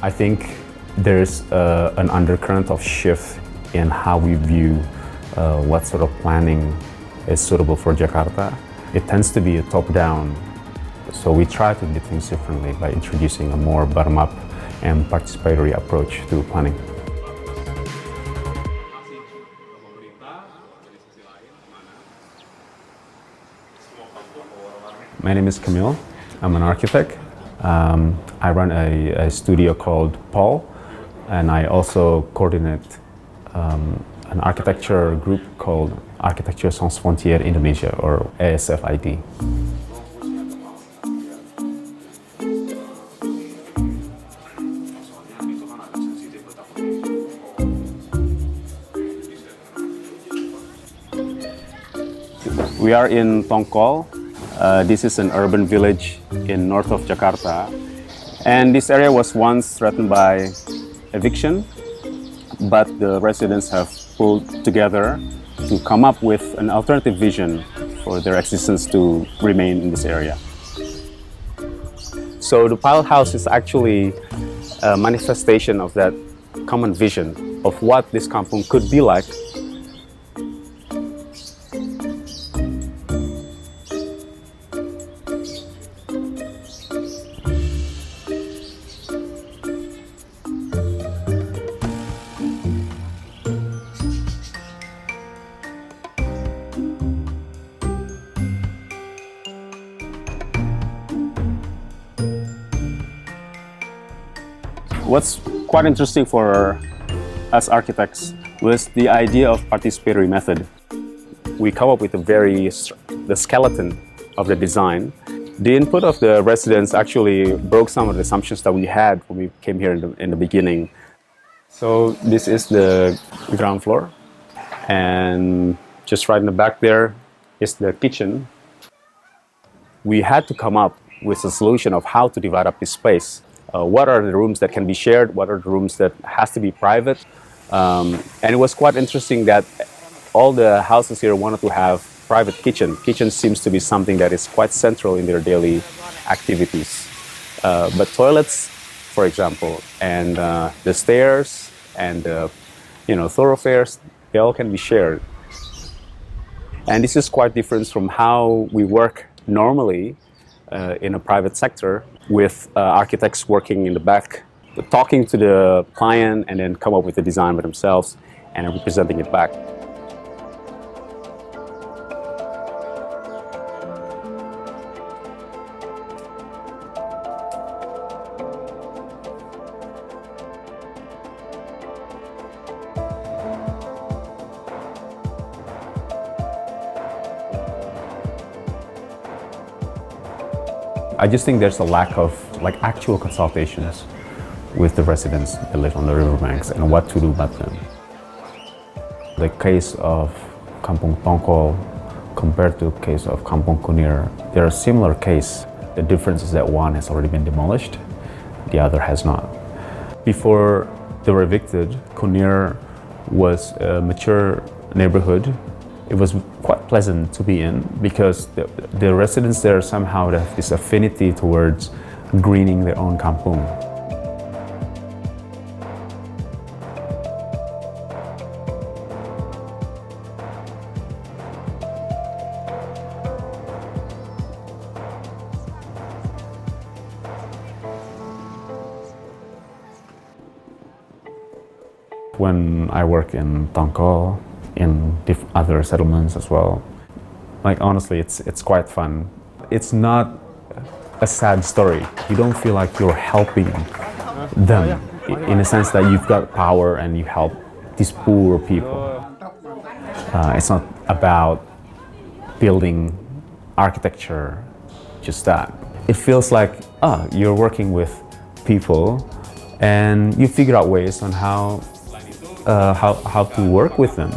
I think there's an undercurrent of shift in how we view what sort of planning is suitable for Jakarta. It tends to be a top-down, so we try to do things differently by introducing a more bottom-up and participatory approach to planning. My name is Kamil. I'm an architect. I run a studio called Paul, and I also coordinate an architecture group called Architecture Sans Frontières Indonesia, or ASFID. We are in Tongkol. This is an urban village in north of Jakarta. And this area was once threatened by eviction, but the residents have pulled together to come up with an alternative vision for their existence to remain in this area. So the pilot house is actually a manifestation of that common vision of what this kampung could be like. What's quite interesting for us architects was the idea of participatory method. We come up with the skeleton of the design. The input of the residents actually broke some of the assumptions that we had when we came here in the beginning. So this is the ground floor, and just right in the back there is the kitchen. We had to come up with a solution of how to divide up this space. What are the rooms that can be shared? What are the rooms that has to be private? And it was quite interesting that all the houses here wanted to have private kitchen. Kitchen seems to be something that is quite central in their daily activities. But toilets, for example, and the stairs and the thoroughfares, they all can be shared. And this is quite different from how we work normally in a private sector, with architects working in the back, talking to the client and then come up with the design by themselves and representing it back. I just think there's a lack of actual consultations with the residents that live on the riverbanks and what to do about them. The case of Kampung Tongkol compared to the case of Kampung Kunir, they're a similar case. The difference is that one has already been demolished, the other has not. Before they were evicted, Kunir was a mature neighborhood. It was quite pleasant to be in because the residents there somehow have this affinity towards greening their own kampung. When I work in Tongkol, in other settlements as well, honestly, it's quite fun. It's not a sad story. You don't feel like you're helping them in a sense that you've got power and you help these poor people. It's not about building architecture, just that. It feels like you're working with people and you figure out ways on how to work with them.